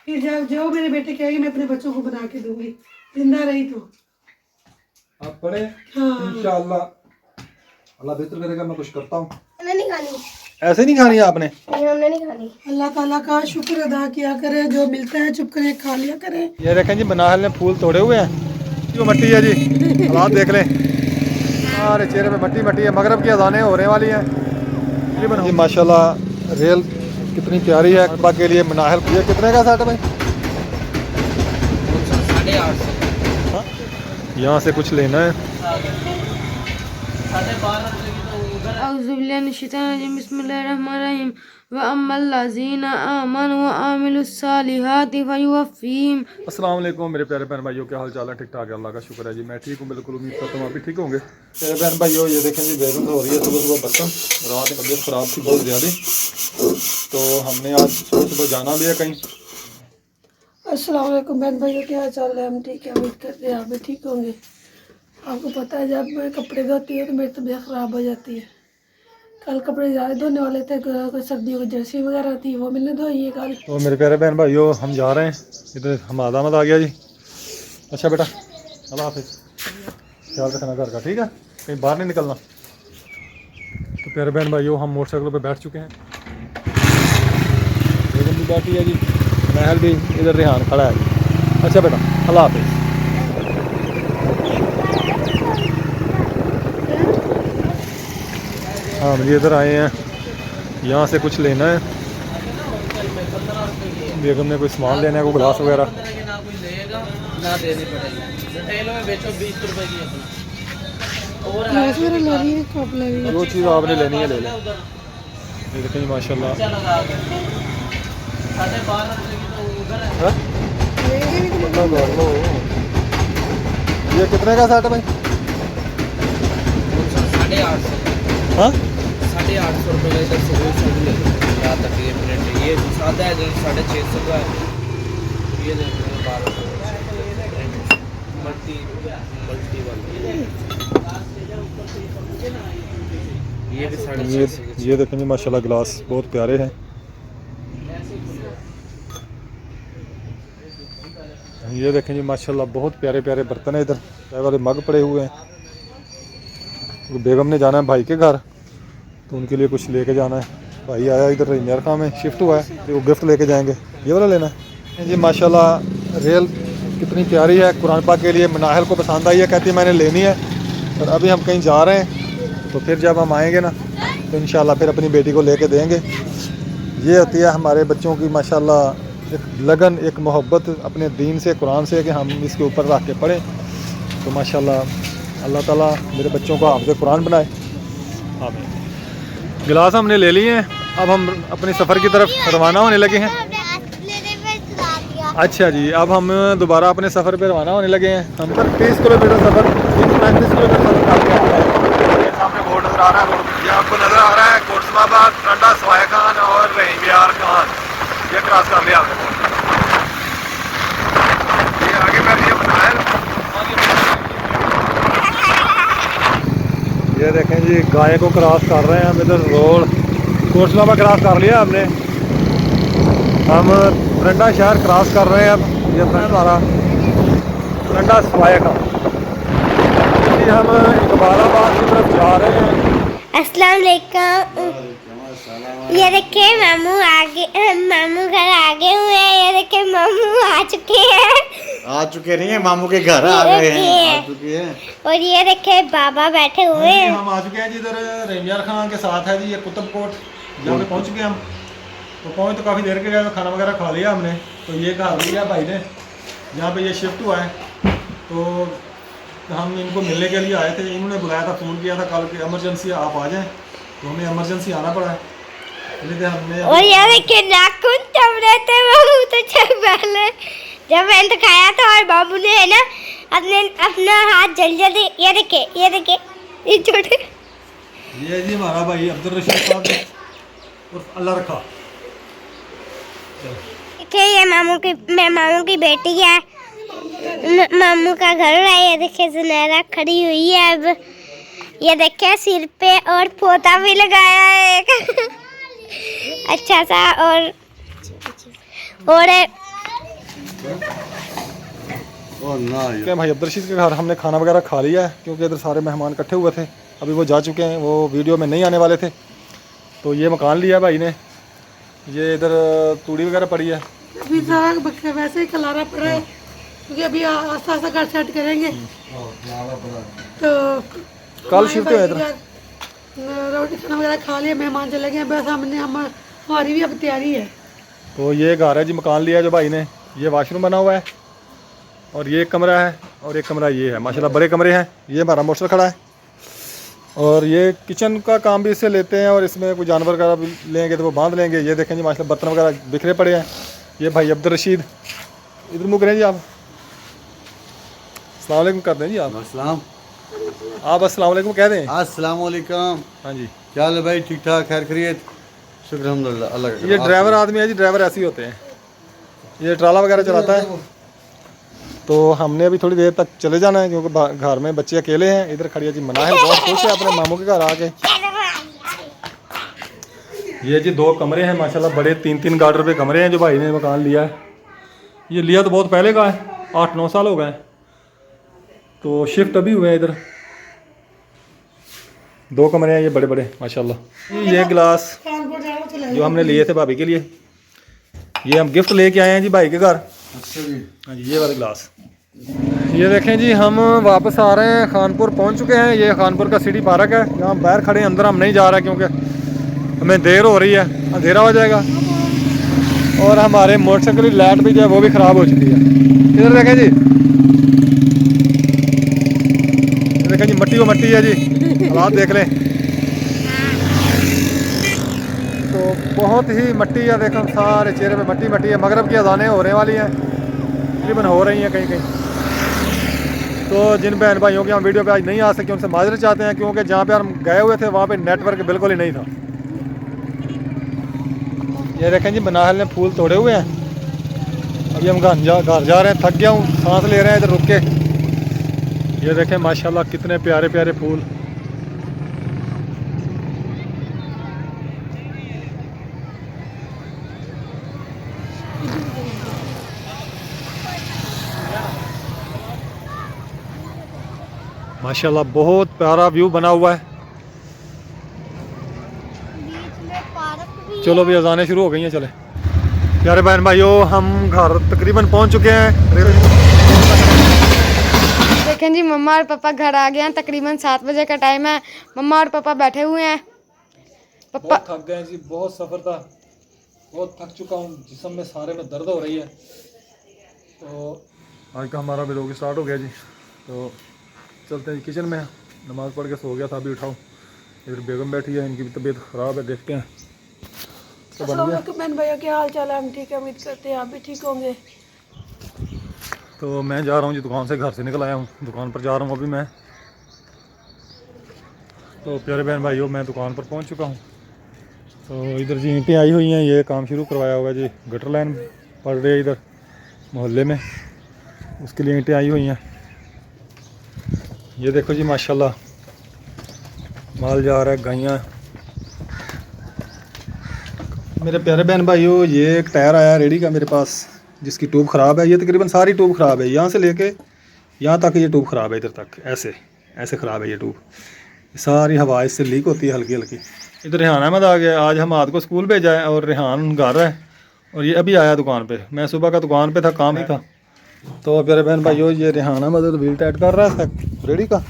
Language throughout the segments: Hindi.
फिर जब जो मेरे बेटे कहेंगे मैं अपने बच्चों को बना के दूंगी, जिंदा रही तो। आप पढ़े? हाँ इंशाल्लाह अल्लाह बेहतर करेगा। मैं कुछ करता हूँ। नहीं खानी, ऐसे नहीं खानी है आपने? हमने नहीं खानी। अल्लाह ताला का शुक्र अदा किया करें, जो मिलता है चुप करे खा लिया करें। ये देखें जी, मनाहल ने फूल तोड़े हुए हैं। जो मट्टी है जी, हालात देख लें। सारे चेहरे पे मट्टी मट्टी है। मगरब की अजानें होने वाली हैं जी। माशाल्लाह रेल कितनी प्यारी है। अरबा के लिए मनाहल। ये कितने का सेट भाई? 850। यहाँ से कुछ लेना है। बिस्मिल्लाहिर्रहमानिर्रहीम व अम्मल लज़ीना आमनु व आमिलुस्सालिहाति फयुवफ़्फ़ीहिम। अस्सलाम वालेकुम मेरे प्यारे बहन भाइयों, क्या हाल चाल है? ठीक ठाक है, अल्लाह का शुक्र है जी। मैं ठीक हूँ, बिल्कुल उम्मीद करता हूँ आप भी ठीक होंगे। मेरे बहन भाइयों ये देखें जी, बेगम हो रही है सुबह सुबह बसम। रात में तबीयत ख़राब थी बहुत ज़्यादा, तो हमने आज सुबह सुबह जाना भी है कहीं। अस्सलाम वालेकुम बहन भाइयों, क्या हाल चाल है? हम ठीक है, उम्मीद करते हैं आप भी ठीक होंगे। आपको पता है जब मैं कपड़े धोती हूँ तो मेरी तबीयत ख़राब हो जाती है। कल कपड़े ज़्यादा धोने वाले थे, कोई सर्दियों की जर्सी वगैरह थी, वो मैंने धोई है कल। तो मेरे प्यारे बहन भाइयों हम जा रहे हैं। इधर हमारा आमद आ गया जी। अच्छा बेटा, अल्लाह हाफिज़, ख्याल रखना घर का, ठीक है? कहीं बाहर नहीं निकलना। तो प्यारे बहन भाइयों हम मोटरसाइकिल पर बैठ चुके हैं। बेगम भी बैठी है जी, महल भी, इधर रेहान खड़ा है। अच्छा बेटा, अल्लाह हाफिज़। हाँ जी, इधर आए हैं, यहाँ से कुछ लेना है। बेगम ने कोई सामान लेना है, कोई गिलास वगैरह। जो चीज़ आपने लेनी है ले लें। ये देखें जी माशाल्लाह। ये कितने का सेट है भाई? 850। हाँ 850 रुपये का इधर से यहाँ तक ये प्रिंट। ये सादा है जो 650 का है। ये देख रहे हैं 1200 मल्टी वाली। ये भी 650। ये देखें जी माशाल्लाह गिलास बहुत प्यारे हैं। ये देखें जी माशाल्लाह बहुत प्यारे प्यारे बर्तन है। इधर चाय वाले मग पड़े हुए हैं। तो बेगम ने जाना है भाई के घर, तो उनके लिए कुछ लेके जाना है। भाई आया इधर इंजीनियर काम में शिफ्ट हुआ है, तो वो गिफ्ट लेके जाएंगे। ये वाला लेना है जी। माशाल्लाह रेल कितनी प्यारी है। कुरान पाक के लिए मनाहल को पसंद आई है, कहती है मैंने लेनी है। और अभी हम कहीं जा रहे हैं, तो फिर जब हम आएँगे ना तो इंशाल्लाह फिर अपनी बेटी को लेके देंगे। ये होती है हमारे बच्चों की माशाल्लाह एक लगन, एक मोहब्बत अपने दीन से, कुरान से, कि हम इसके ऊपर रख के पढ़ें। तो माशाल्लाह अल्लाह ताला मेरे बच्चों को हाफ़िज़ कुरान बनाए, आमीन। गिलास हमने ले लिए हैं, अब हम अपने सफ़र की तरफ रवाना होने लगे हैं। अच्छा जी, अब हम दोबारा अपने सफ़र पे रवाना होने लगे हैं। हम 30 किलोमीटर सफ़र, 35 किलोमीटर सफ़र करके आ रहे हैं। सामने बोर्ड नज़र आ रहा है, ये आपको नज़र आ रहा है कोटसमाबाद, टंडा, सवाया खान और रहीम खान। ये क्रॉस कर लिया आपने। ये आगे बैठिए मनाहल। ये देखें जी गाय को क्रॉस कर रहे हैं हम। इधर रोड कोटसमाबाद क्रॉस कर लिया हमने। हम टंडा शहर क्रॉस कर रहे हैं अब। ये सारा टंडा सवाया खान। हम इकबालाबाद की तरफ जा रहे हैं। अस्सलाम वालेकुम। ये देखिए मामू आगे, मामू घर आगे हुए हैं। ये देखिए मामू आ चुके नहीं है, मामू के घर आ गए हैं, आ चुके हैं। और ये देखिए बाबा बैठे हुए हैं। हम आ चुके हैं जी। इधर रहीम खान के साथ है जी ये कुतुब कोट, जहाँ पे पहुँच गए हम। तो पहुँच तो काफ़ी देर के गए, खाना वगैरह खा लिया हमने। तो ये घर लिया भाई ने, जहाँ पे ये शिफ्ट हुआ है। तो हम इनको मिलने के लिए आए थे। इन्होंने बुलाया था, फ़ोन किया था कल कि एमरजेंसी आप आ जाएं, तो हमें एमरजेंसी आना पड़ा है। हमने और ये देखिए नाखून चब रहे थे मामू तो पहले जब मैंने तो खाया था, और बाबू ने है ना अपना हाथ जल्दी ये देखिए ये छोटे। ये जी हमारा भाई अब्दुल रशीद साहब और अल्लाह रखा। देखिए ये मामू की बेटी है। मामू का घर है। ये देखिए सुनहरा खड़ी हुई है। अब ये देखिए सिर पे और पोता भी लगाया है एक अच्छा सा। और क्या भाई अब्दुल रशीद के घर हमने खाना वगैरह खा लिया है, क्योंकि इधर सारे मेहमान इकट्ठे हुए थे। अभी वो जा चुके हैं, वो वीडियो में नहीं आने वाले थे। तो ये मकान लिया भाई ने, ये इधर तूड़ी वगैरह पड़ी है। अभी सारा वैसे ही खलारा पड़ा है, क्योंकि अभी आस्ता आस्ता घर सेट करेंगे। तो कल शिफ्ट हुए इधर। रोटी खाना वगैरह खा लिया, मेहमान चले गए, बस हमारी भी अब तैयारी है। तो ये घर है जी, मकान लिया है जो भाई ने। ये वाशरूम बना हुआ है और ये एक कमरा है और एक कमरा ये है। माशाल्लाह बड़े कमरे हैं। ये हमारा मोटर खड़ा है और ये किचन का काम भी इससे लेते हैं, और इसमें कोई जानवर वगैरह भी लेंगे तो वो बांध लेंगे। ये देखें जी माशाल्लाह बर्तन वगैरह बिखरे पड़े हैं। ये भाई अब्दुल रशीद, इधर मुँह करें जी आप, अस्सलाम वालेकुम कर दें जी आप। अस्सलाम आप अस्सलाम वालेकुम कह दें। अस्सलाम वालेकुम। हाँ जी, क्या हाल है भाई? ठीक ठाक, खैर खैरियत? शुक्र अल्हम्दुलिल्लाह, अल्लाह का। ये ड्राइवर आदमी है जी, ड्राइवर ऐसे ही होते हैं। ये ट्राला वगैरह चलाता है। तो हमने अभी थोड़ी देर तक चले जाना है, क्योंकि घर में बच्चे अकेले हैं। इधर खड़ी है जी मनाहिल, बहुत खुश है अपने मामू के घर आके। ये जी 2 कमरे हैं माशाल्लाह, बड़े 3-3 गार्डर पे कमरे हैं जो भाई ने मकान लिया है। ये लिया तो बहुत पहले का है, 8-9 साल हो गए। तो शिफ्ट अभी हुए हैं इधर। 2 कमरे हैं ये बड़े बड़े माशाल्लाह। ये गिलास जो हमने लिए थे भाभी के लिए, ये हम गिफ्ट लेके आए हैं जी भाई के घर। हाँ जी, ये वाले गिलास। ये देखें जी, हम वापस आ रहे हैं, खानपुर पहुंच चुके हैं। ये खानपुर का सिटी पार्क है, यहाँ बाहर खड़े हैं, अंदर हम नहीं जा रहे क्योंकि हमें देर हो रही है, अंधेरा हो जाएगा। और हमारे मोटरसाइकिल की लाइट भी जो है वो भी ख़राब हो चुकी है। इधर देखें जी, देखें जी मट्टी वो मट्टी है जी, हालात देख लें। तो बहुत ही मट्टी है, देखो सारे चेहरे पे मट्टी मट्टी है। मगरब की अजानें होने वाली हैं, तकरीबन हो रही हैं कहीं कहीं। तो जिन बहन भाइयों के हम वीडियो पे आज नहीं आ सके उनसे माजरत चाहते हैं, क्योंकि जहाँ पे हम गए हुए थे वहाँ पे नेटवर्क बिल्कुल ही नहीं था। ये देखें जी मनाहिल ने फूल तोड़े हुए हैं। अभी हम घर जा रहे हैं, थक गया हूँ, सांस ले रहे हैं इधर रुक के। ये देखें माशाल्लाह कितने प्यारे प्यारे फूल। माशाल्लाह बहुत प्यारा व्यू बना हुआ है। चलो अभी अजानें शुरू हो गई हैं, चले प्यारे बहन भाइयों, हम घर तकरीबन पहुंच चुके हैं। देखें जी, मम्मा और पापा घर आ गए हैं। तकरीबन 7 बजे का टाइम है। मम्मा और पापा बैठे हुए हैं। पापा बहुत थक गए जी, बहुत सफ़र था, बहुत थक चुका हूँ, जिस्म में सारे में दर्द हो रही है। तो आज का हमारा व्लॉग स्टार्ट हो गया जी। तो चलते हैं किचन में, नमाज़ पढ़ के सो गया था, अभी उठाऊँ। इधर बेगम बैठी है, इनकी भी तबीयत ख़राब है, देखते हैं। तो बन गया। बहन भैया क्या हाल चाल है? हम ठीक है, उम्मीद करते हैं आप भी ठीक होंगे। तो मैं जा रहा हूँ जी दुकान से, घर से निकल आया हूँ, दुकान पर जा रहा हूँ अभी मैं। तो प्यारे बहन भाइयों, मैं दुकान पर पहुँच चुका हूँ। तो इधर जी ईंटें आई हुई हैं, ये काम शुरू करवाया होगा जी। गटर लाइन पड़ रही है इधर मोहल्ले में, उसके लिए ईंटें आई हुई हैं। ये देखो जी माशाल्लाह माल जा रहा है, गाइयाँ। मेरे प्यारे बहन भाइयों, ये एक टायर आया रेडी का मेरे पास, जिसकी ट्यूब ख़राब है। ये तकरीबन सारी ट्यूब ख़राब है, यहाँ से लेके यहाँ तक ये ट्यूब ख़राब है, इधर तक ऐसे ऐसे ख़राब है ये ट्यूब। सारी हवा इससे लीक होती है हल्की हल्की। इधर रेहान अहमद आ गया, आज हम आद को स्कूल भेजा है और रेहान घर है, और ये अभी आया दुकान पे। मैं सुबह का दुकान पे था, काम ही था। तो प्यारे बहन भाइयों, ये रेहान अहमद व्हील टाइट कर रहा है रेडी का,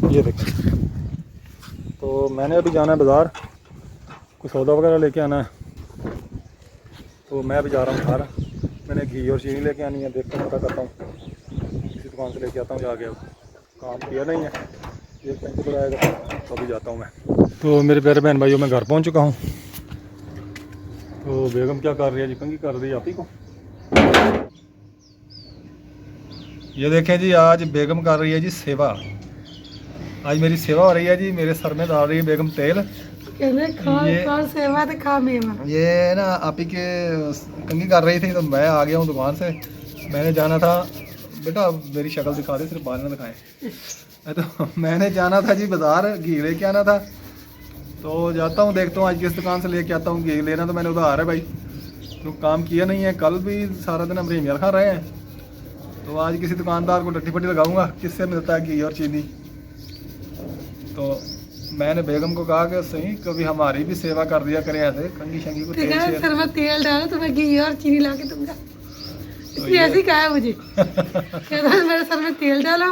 ये देखिए। तो मैंने अभी जाना है बाज़ार, कुछ सौदा वगैरह लेके आना है। तो मैं अभी जा रहा हूँ घर, मैंने घी और चीनी लेके आनी है, देखता हूँ पता करता हूँ, किसी दुकान से लेके आता हूँ जाके। अब काम किया नहीं है, एक पेंट आएगा तो अभी जाता हूँ मैं। तो मेरे प्यारे बहन भाइयों, मैं घर पहुँच चुका हूँ। तो बेगम क्या कर रही है जी? कंघी कर रही है आप ही को। ये देखें जी, आज बेगम कर रही है जी सेवा। आज मेरी सेवा हो रही है जी, मेरे सर में डाल रही है बेगम तेल। सेवा तो खा मेवा। ये ना आप ही के कंघी कर रही थी, तो मैं आ गया हूँ दुकान से। मैंने जाना था, बेटा मेरी शक्ल दिखा दे, सिर्फ बाल ना दिखाएं। तो मैंने जाना था जी बाज़ार, घी लेके आना था। तो जाता हूँ, देखता हूँ आज किस दुकान से लेके आता हूँ घी। लेना तो मैंने उधार है भाई, तो काम किया नहीं है। कल भी सारा दिन हम रेमियार खा रहे हैं, तो आज किसी दुकानदार को टट्टी पट्टी लगाऊंगा किससे मिलता है घी और चीनी। तो मैंने बेगम को कहा कि सही कभी हमारी भी सेवा कर दिया करें, ऐसे कंगी शंगी को तेल शेल। सर में तेल डालो तो मैं घी और चीनी ला के दूंगा। इसलिए ऐसे ही कहा है मुझे, कहता है मेरे सर में तेल डालो,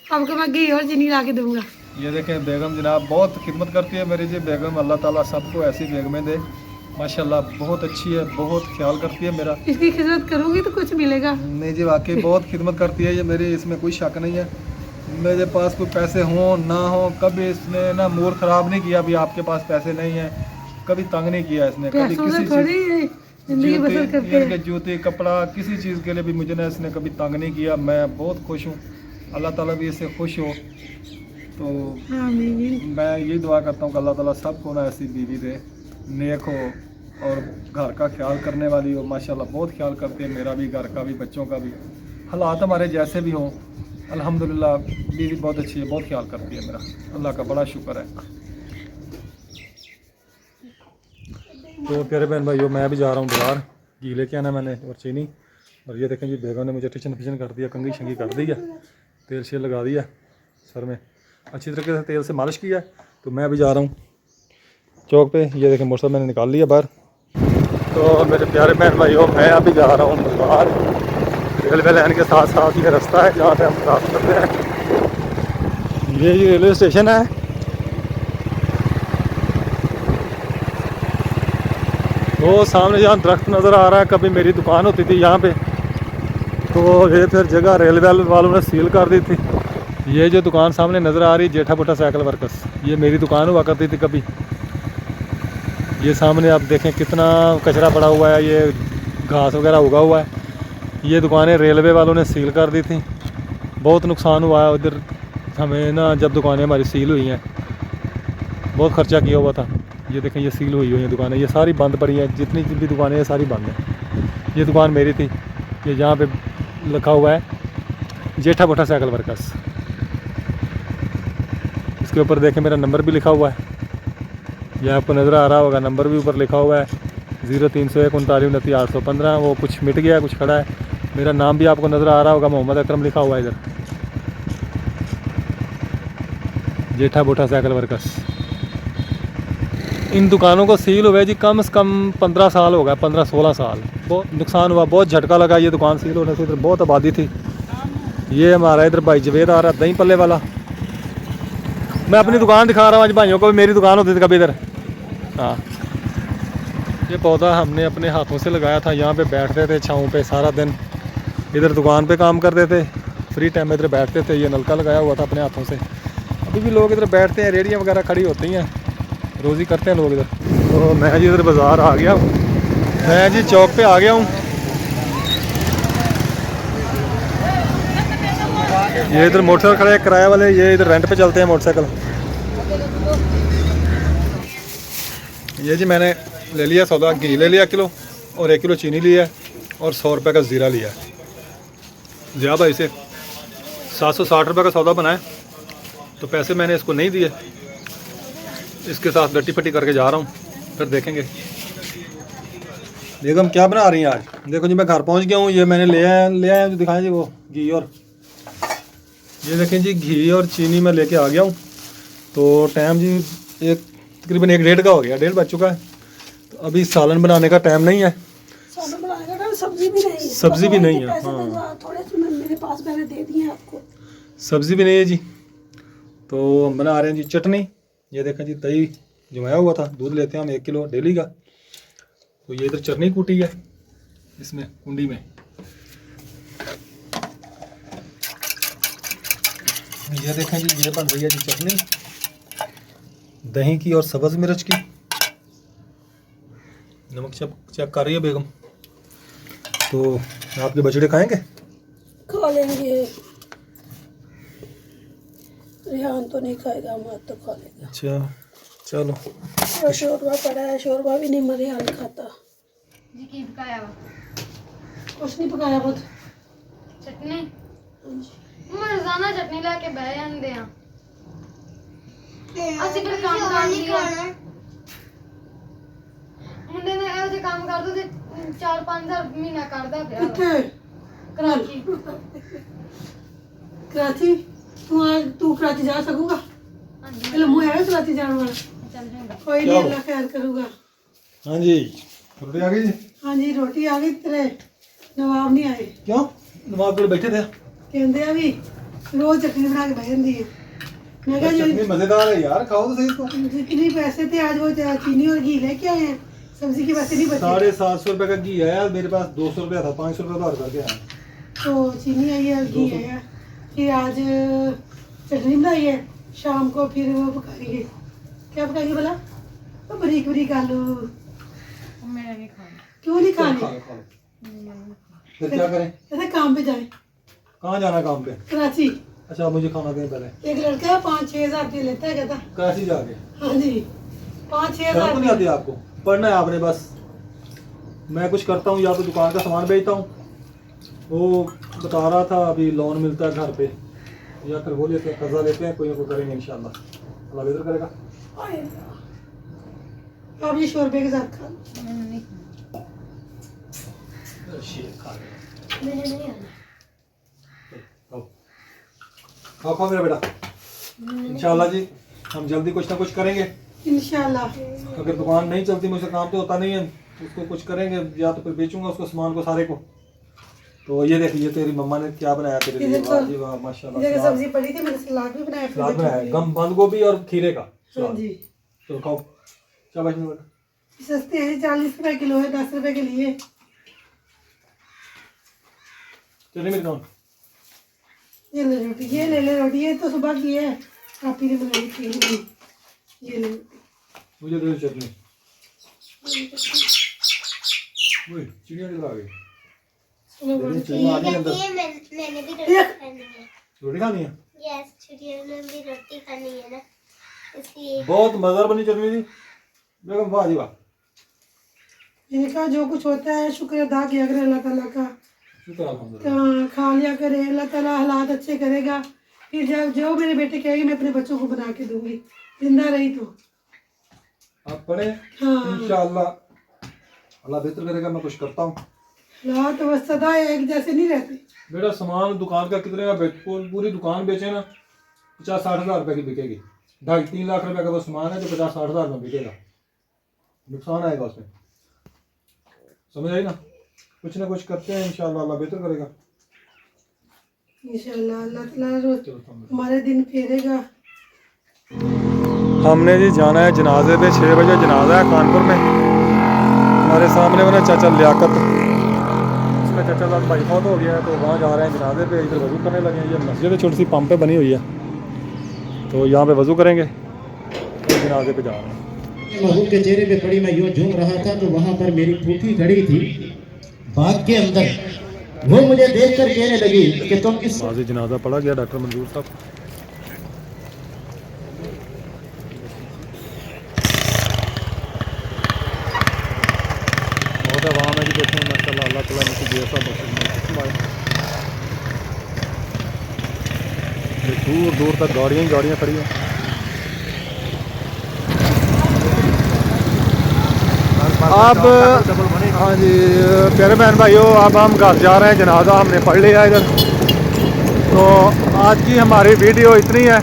आपको मैं घी और चीनी ला के दूंगा। ये देखें बेगम जनाब बहुत खिदमत करती है मेरी जी बेगम। अल्लाह ताला सबको ऐसी बेगमें दे माशाल्लाह, बहुत अच्छी है, बहुत ख्याल करती है मेरा। इसकी खिदमत करूंगी तो कुछ मिलेगा। नहीं जी वाकई बहुत खिदमत करती है ये मेरी, इसमें कोई शक नहीं है। मेरे पास कोई पैसे हों ना हो, कभी इसने ना मूड ख़राब नहीं किया, अभी आपके पास पैसे नहीं है, कभी तंग नहीं किया इसने, कभी किसी चीज़ जिंदगी बसर करते हैं। जूते कपड़ा किसी चीज़ के लिए भी मुझे ना इसने कभी तंग नहीं किया। मैं बहुत खुश हूँ, अल्लाह ताला भी इससे खुश हो। तो मैं यही दुआ करता हूँ कि अल्लाह ताला सबको ना ऐसी बीवी दे, नेक हो और घर का ख्याल करने वाली हो। माशाल्लाह बहुत ख्याल करती है मेरा भी, घर का भी, बच्चों का भी। हालात हमारे जैसे भी हों अल्हम्दुलिल्लाह बीवी बहुत अच्छी है, बहुत ख्याल करती है मेरा, अल्लाह का बड़ा शुक्र है। तो प्यारे बहन भाइयों मैं भी जा रहा हूँ बाज़ार, घी लेके आना मैंने और चीनी। और ये देखें जी बेगम ने मुझे टिचन फिचन कर दिया, कंघी शंगी कर दी है, तेल शेल लगा दिया सर में, अच्छी तरीके से तेल से मालिश किया। तो मैं भी जा रहा हूँ चौक पे। ये देखें मोटरसाइकिल मैंने निकाल लिया बाहर। तो मेरे प्यारे बहन भाइयों मैं अभी जा रहा हूँ बाहर, रेलवे लाइन के साथ साथ ये रास्ता है जहाँ पे हम क्रॉस करते हैं। ये रेलवे स्टेशन है। वो सामने जहाँ दरख्त नज़र आ रहा है, कभी मेरी दुकान होती थी यहाँ पे, तो ये फिर जगह रेलवे वालों ने सील कर दी थी। ये जो दुकान सामने नज़र आ रही जेठा भुट्टा साइकिल वर्कर्स, ये मेरी दुकान हुआ करती थी कभी। ये सामने आप देखें कितना कचरा पड़ा हुआ है, ये घास वगैरह उगा हुआ है। ये दुकानें रेलवे वालों ने सील कर दी थी, बहुत नुकसान हुआ है उधर हमें ना, जब दुकानें हमारी सील हुई हैं बहुत ख़र्चा किया हुआ था। ये देखें ये सील हुई हैं दुकानें, ये सारी बंद पड़ी हैं, जितनी भी दुकानें हैं सारी बंद हैं। ये दुकान मेरी थी, ये जहाँ पे लिखा हुआ है जेठा भुट्टा साइकिल वर्कर्स, इसके ऊपर देखें मेरा नंबर भी लिखा हुआ है, ये आपको नज़र आ रहा होगा, नंबर भी ऊपर लिखा हुआ है 0301 39 29 815। वो कुछ मिट गया कुछ खड़ा है, मेरा नाम भी आपको नज़र आ रहा होगा, मोहम्मद अकरम लिखा हुआ है इधर, जेठा भुट्टा साइकिल वर्कर्स। इन दुकानों को सील हुए जी कम से कम 15 साल हो गया, 15-16 साल। बहुत नुकसान हुआ, बहुत झटका लगा ये दुकान सील होने से। इधर बहुत आबादी थी। ये हमारा इधर भाई जवेद आ रहा है दही पल्ले वाला। मैं अपनी दुकान दिखा रहा हूँ आज भाइयों को, मेरी दुकान होती थी कभी इधर। हाँ ये पौधा हमने अपने हाथों से लगाया था, यहाँ पे बैठते थे छाँव पे सारा दिन, इधर दुकान पे काम करते थे, फ्री टाइम में इधर बैठते थे। ये नलका लगाया हुआ था अपने हाथों से, अभी भी लोग इधर बैठते हैं, रेहड़ियाँ वगैरह खड़ी होती हैं, रोज़ी करते हैं लोग इधर। तो मैं जी इधर बाज़ार आ गया हूँ, मैं जी चौक पे आ गया हूँ। ये इधर मोटरसाइकिल खड़े हैं किराए वाले, ये इधर रेंट पे चलते हैं मोटरसाइकिल। ये जी मैंने ले लिया सौदा, घी ले लिया किलो और 1 किलो चीनी लिया और 100 रुपये का ज़ीरा लिया। ज़्यादा इसे 760 रुपये का सौदा बनाया, तो पैसे मैंने इसको नहीं दिए, इसके साथ डट्टी फट्टी करके जा रहा हूँ, फिर देखेंगे। बेगम क्या बना रही हैं आज? देखो जी मैं घर पहुँच गया हूँ, ये मैंने ले आया जो दिखाएं जी वो घी, और ये देखें जी घी और चीनी मैं लेके आ गया हूँ। तो टाइम जी तकरीबन 1-1:30 का हो गया, 1:30 बज चुका है। तो अभी सालन बनाने का टाइम नहीं है, सालन बनाने का टाइम, सब्जी भी नहीं है, सब्जी भी नहीं है। हाँ थोड़े से मेरे पास मैंने दे दिए आपको, सब्जी भी नहीं है जी। तो हम बना रहे हैं जी चटनी। ये देखें जी दही जमाया हुआ था, दूध लेते हैं हम 1 किलो डेली का। तो ये इधर चटनी कूटी है इसमें कुंडी में। ये देखें जी ये बन रही है जी चटनी दही की और सब्ज़ मिर्च की। नमक चेक कर रही है बेगम। तो आपके बछड़े खाएंगे? खा लेंगे, रेहान तो नहीं खाएगा, हम तो खा लेगा। अच्छा चलो। और शोरबा पड़ा है, शोरबा भी नहीं मरे हाल खाता जी। की पकाया वा? कुछ नहीं पकाया, बहुत चटनी रोजाना चटनी लेके बह जाते हैं, ਅਸੀਂ ਫਿਰ ਕੰਮ ਕਰ ਲਿਆ ਮੁੰਡੇ ਨੇ ਇਹੋ ਜਿਹੇ ਕੰਮ ਕਰ ਦੋ ਤੇ 4-5 ਮਹੀਨਾ ਕੱਢਦਾ ਪਿਆ ਕਿੱਥੇ ਕਰਾਚੀ ਕਰਾਚੀ ਤੂੰ ਕਰਾਚੀ ਜਾ ਸਕੂਗਾ ਹਾਂਜੀ ਲੰਮੂ ਹੈ ਕਰਾਚੀ ਜਾਣ ਵਾਲਾ ਚੱਲ ਜਾਊਂਗਾ ਕੋਈ ਨਹੀਂ ਅੱਲਾ ਖੈਰ ਕਰੂਗਾ हाँ जी रोटी आ गई जी ਹਾਂਜੀ ਰੋਟੀ ਆ ਗਈ ਤੇਰੇ ਨਵਾਬ ਨਹੀਂ ਆਏ क्यों नवाब को बैठे थे ਕਹਿੰਦੇ ਆ ਵੀ ਰੋਜ਼ ਚਟਨੀ ਬਣਾ ਕੇ ਬਹਿ ਜਾਂਦੀ ਹੈ मैं कहा चटनी मजेदार है यार खाओ तो सही इसको जितनी पैसे थे आज वो चीनी और घी लेके आए हैं सब्जी के पैसे नहीं बचे 750 रुपए का घी है यार मेरे पास 200 रुपया था 500 रुपया और करके आया तो चीनी आई है और घी है फिर आज चटनी बनाई है शाम को फिर वो पकाएंगे क्या पकाएंगे भला तो बरीक बरीक आलू ਮੈਂ ਨਹੀਂ ਖਾਣਾ क्यों नहीं खा खाने लो, खा लो। फिर क्या करें कहते काम पे जाए कहाँ जाना काम पे कराची अच्छा मुझे खाना दें पहले एक लड़का 5-6 हजार रुपये लेता है कहता कराची जाके हाँ जी 5-6 शर्म तो नहीं हजार आती आपको पढ़ना है आपने बस मैं कुछ करता हूँ या तो दुकान का सामान बेचता हूँ वो बता रहा था अभी लोन मिलता है घर पे या फिर वो लेते हैं कर्जा लेते हैं कोई ना कोई करेंगे इंशाल्लाह अल्लाह बेहतर करेगा आप ये 100 रुपये के साथ खा लो ਮੈਨੂੰ ਨਹੀਂ ਖਾਣਾ मैंने नहीं आना खाओ खाओ मेरा बेटा इंशाल्लाह जी हम जल्दी कुछ ना कुछ करेंगे इंशाल्लाह अगर दुकान नहीं चलती मुझसे काम तो होता नहीं है उसको कुछ करेंगे या तो फिर बेचूंगा उसको सामान को सारे को तो ये देखिए तेरी मम्मा ने क्या बनाया तेरे लिए इधर तो- वाह जी वाह माशाल्लाह इधर सलाद सब्जी पड़ी थी मैंने सलाद भी बनाया फिर सलाद बच्चों बनाया के लिए। गम बंद गोभी और खीरे का हाँ सलाद जी तो खाओ शाबाश मेरा बेटा सस्ते हैं 40 रुपए किलो है 10 रुपए के लिए चलिए मेरी खाओ ये ले रोटी ये ले ले रोटी ये तो सुबह की है आप ही ने बनाई थी ये ले रोटी मुझे दे दो चटनी ओए चिड़िया किधर आ गई चलो दे दो, रोटी चिड़िया आ गई अंदर मैंने भी रोटी खानी है रोटी खानी है यस छुट्टियों में भी रोटी खानी है ना इसलिए बहुत मजेदार बनी चटनी थी बेगम वाह जी वाह मैंने कहा जो कुछ होता है शुक्र अदा किया करे अल्लाह ताला का शुक्र अल्हम्दुलिल्लाह खा लिया करे अल्लाह ताला हालात अच्छे करेगा फिर जब जो मेरे बेटे कहेगी मैं अपने बच्चों को बना के दूंगी जिंदा रही तो आप पढ़े हाँ इंशाअल्लाह अल्लाह बेहतर करेगा मैं कुछ करता हूँ हालात बस सदा एक जैसे नहीं रहते मेरा सामान दुकान का कितने का पूरी दुकान बेचे ना 50-60 हज़ार रुपए की बिकेगी 2.5-3 लाख रुपए का वो सामान है जो 50-60 हज़ार में बिकेगा नुकसान आएगा उसमें समझ आई ना कुछ ना कुछ करते हैं इंशाल्लाह अल्लाह बेहतर करेगा इंशाल्लाह अल्लाह ताला रोज चलो तो हमारे दिन फेरेगा हमने जी जाना है जनाजे पे 6 बजे जनाजा है कानपुर में हमारे सामने बना चाचा लियाकत उसका चाचा साहब भाई फौत हो गया है तो वहाँ जा रहे हैं जनाजे पे इधर वज़ू करने लगे हैं ये मस्जिद छोटी सी पंप पे बनी हुई है तो यहाँ पे वज़ू करेंगे और जनाजे पे जा रहे हैं महबूब के चेहरे पे पड़ी मैं यूँ झूम रहा था तो वहाँ पर मेरी फूफी खड़ी थी बाग के अंदर वो मुझे देखकर कहने लगी कि तुम किस माजी जनाजा पढ़ा गया डॉक्टर मंजूर साहब बहुत आवाम है जी देखें माशाल्लाह अल्लाह ताला ने दिया सब दूर दूर तक गाड़ियाँ ही गाड़ियाँ खड़ी हैं अब हाँ जी प्यारे बहन भाइयों अब हम घर जा रहे हैं जनाजा हमने पढ़ लिया इधर तो आज की हमारी वीडियो इतनी है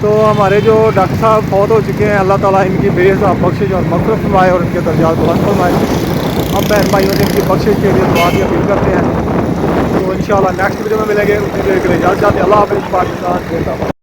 तो हमारे जो डॉक्टर साहब फौत हो चुके हैं अल्लाह ताला इनकी बेहिसाब बख्शिश और मग़फ़िरत फरमाए और इनके दर्जात बुलंद फरमाए हम बहन भाइयों से इनकी बख्शिश के लिए दुआ की अपील करते हैं तो इंशाल्लाह नेक्स्ट वीडियो में मिलेंगे उसी वीडियो के लिए इजाज़त चाहते हैं अल्लाह हाफ़िज़ पाकिस्तान जिंदाबाद।